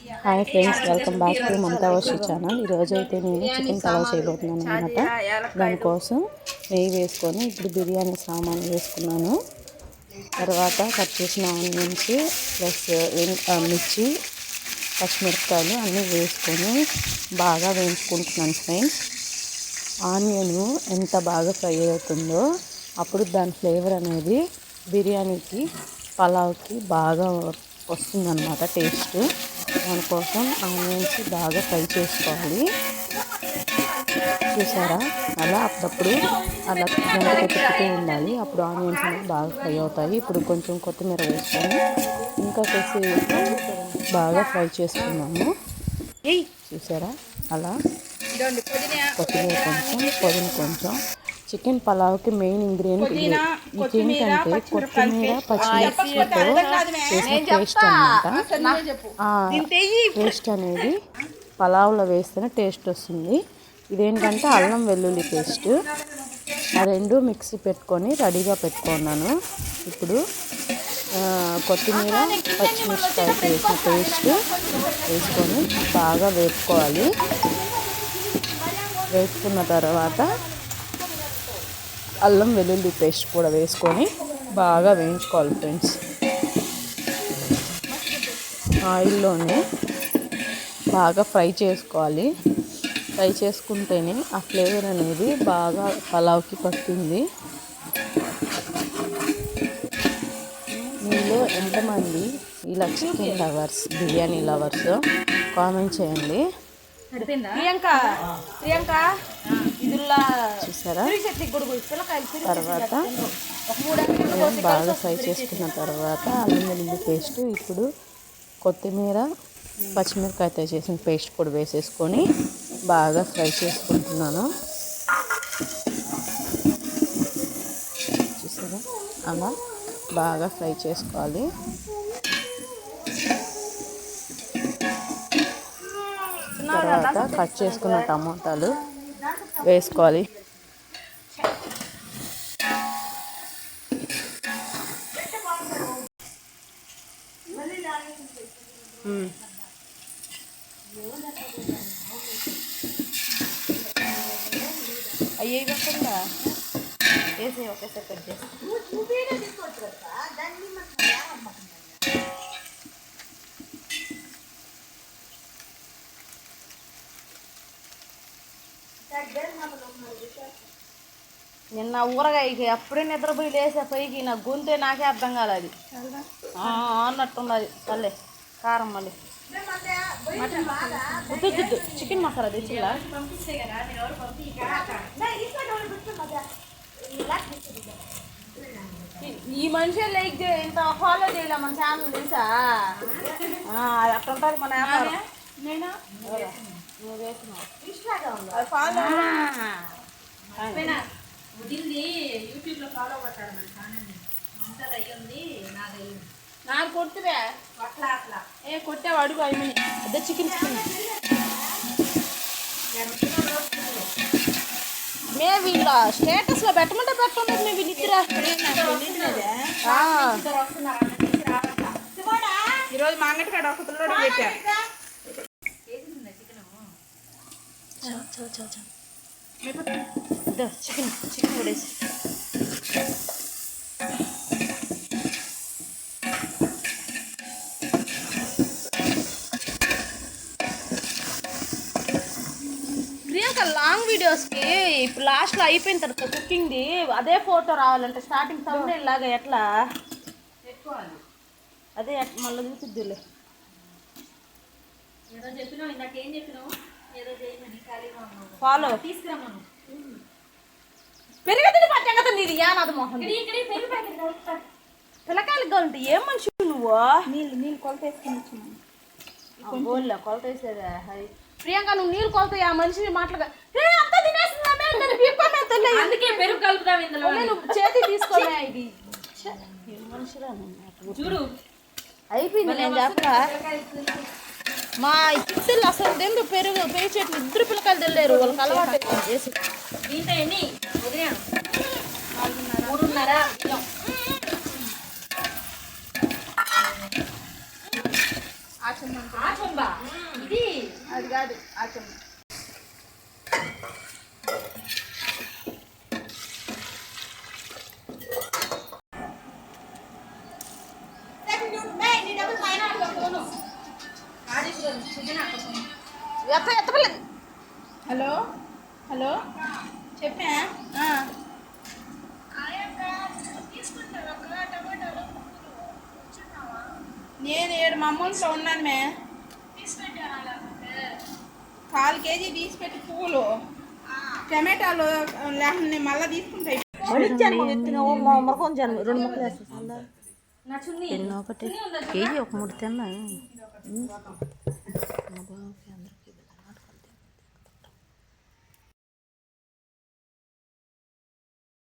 Hi friends, welcome back to Mamata Varshi channel. ఈరోజు అయితే నేను చికెన్ పలావ్ చేయబోతున్నాను అనమాట. దానికోసం నెయ్యి వేసుకొని ఇప్పుడు బిర్యానీ సామాన్లు వేసుకున్నాను. తర్వాత కట్ చేసిన ఆనియన్స్ ప్లస్ మిర్చి, పచ్చిమిరపకాయలు అన్నీ వేసుకొని బాగా వేయించుకుంటున్నాను ఫ్రెండ్స్. ఆనియన్ ఎంత బాగా ఫ్రై అవుతుందో అప్పుడు దాని ఫ్లేవర్ అనేది బిర్యానీకి, పలావ్కి బాగా వస్తుందన్నమాట టేస్ట్. దానికోసం ఆనియన్స్ బాగా ఫ్రై చేసుకోవాలి. చూసారా, అలా అప్పుడప్పుడు అలా గంట తిప్పుతూ ఉండాలి. అప్పుడు ఆనియన్స్ అనేది బాగా ఫ్రై అవుతాయి. ఇప్పుడు కొంచెం కొత్తిమీర వేసుకొని ఇంకా బాగా ఫ్రై చేసుకున్నాము. చూసారా, అలా కొత్తిమీర కొంచెం, పుదీనా కొంచెం. చికెన్ పలావ్కి మెయిన్ ఇంగ్రీడియంట్ ఇదేంటంటే కొత్తిమీర, పచ్చిమిర్చితో చేసిన పేస్ట్ అన్నమాట. పేస్ట్ అనేది పలావ్లో వేస్తేనే టేస్ట్ వస్తుంది. ఇదేంటంటే అల్లం వెల్లుల్లి పేస్ట్. ఆ రెండు మిక్సీ పెట్టుకొని రెడీగా పెట్టుకున్నాను. ఇప్పుడు కొత్తిమీర, పచ్చిమిరపకాయ వేసిన పేస్ట్ వేసుకొని బాగా వేపుకోవాలి. వేసుకున్న తర్వాత అల్లం వెల్లుల్లి పేస్ట్ కూడా వేసుకొని బాగా వేయించుకోవాలి ఫ్రెండ్స్. ఆయిల్లోనే బాగా ఫ్రై చేసుకోవాలి. ఫ్రై చేసుకుంటేనే ఆ ఫ్లేవర్ అనేది బాగా పలావ్కి పడుతుంది. మీలో ఎంతమంది ఇలా chicken lovers, biryani lovers comment చేయండి. చూసారా, తర్వాత బాగా ఫ్రై చేసుకున్న తర్వాత అల్లం వెల్లుల్లి పేస్ట్, ఇప్పుడు కొత్తిమీర, పచ్చిమిరపకాయతో చేసిన పేస్ట్ కూడా వేసేసుకొని బాగా ఫ్రై చేసుకుంటున్నాను. చూసారా, అలా బాగా ఫ్రై చేసుకోవాలి. తర్వాత కట్ చేసుకున్న టమాటాలు వేసుకోవాలి. అయ్యే కాకుండా వేసి ఒకేసారి కట్ చేసి నిన్న ఊరగాయకి అప్పుడే నిద్రపోయి లేసే పైకి నా గొంతే నాకే అర్థం కాలేదు. అన్నట్టున్నది. పల్లె కారం మళ్ళీ వద్దు చికెన్ మసాలా తెచ్చిలా. ఈ మనిషి లైక్ ఇంత ఫాలో చేయలే మన ఛానల్ తెలుసా? అట్లా ఉంటుంది మన వ్యాపారం. నువ్వు వేసినావు ఫాలో యూట్యూబ్లో ఫాలో కొట్టాడు మన ఛానల్ని. అంతది అయ్యింది, నాది అయ్యింది. నాకు కొట్టువే అట్లా అట్లా కొట్టావు అడుగు. అయ్యి అదే చికెన్ మేము వీళ్ళ స్టేటస్లో పెట్టమంటే పెట్టండి. మేము వీళ్ళిద్దరా ఈరోజు మా అంగటి కాడ ఒక పిల్లడు పెట్టా. చికెన్ కూడా వేసి ప్రియాంక లాంగ్ వీడియోస్కి ఇప్పుడు లాస్ట్లో అయిపోయిన తర్వాత కుకింగ్ది అదే ఫోటో రావాలంటే స్టార్టింగ్ తమ్ముడేల్ లాగా ఎట్లా పెట్టుకోవాలి? అదే మళ్ళీ చూసిద్దులే. ఏదో చెప్పినావు, ఇందాకేం చెప్పినావు? ఏదో చేయమని ఫాలో తీసుకురామను. పెరిగతిని పచ్చంగా నీది యానాది మోహన్ పిల్లకాయలకు కావాలంటే ఏం మనిషి నువ్వు? నీళ్ళు కొలత వేసుకుని గోళ్ళ కొలత వేసేదా? అది ప్రియాంక, నువ్వు నీళ్ళు కొలత ఆ మనిషిని మాటలుగా అంతా తినేసిందా? అందుకే పెరుగు కలుపుతావు ఇందులో. నువ్వు చేతి తీసుకోలే. ఇది మనిషిరా చూడు అయిపోయింది. నేను చెప్పరా మా ఇద్దరు అసలు తెలు పెరుగు చెట్లు ఇద్దరు పిల్లకాయలు తెల్లారు. వాళ్ళకి అలవాటు చేసి దీంతో ఎన్ని ఉదయం 3:30 ఆ ఇది అది కాదు ఆ చెంబ. హలో హలో చెప్పా. నేను 7 మా అమ్మలో ఉన్నాను మే. 1/4 కేజీ తీసి పెట్టి పువ్వులు టమాటాలు లేకుండా నేను మళ్ళీ తీసుకుంటాయి. ఒకటి కేజీ ఒక 3 తిన్నా.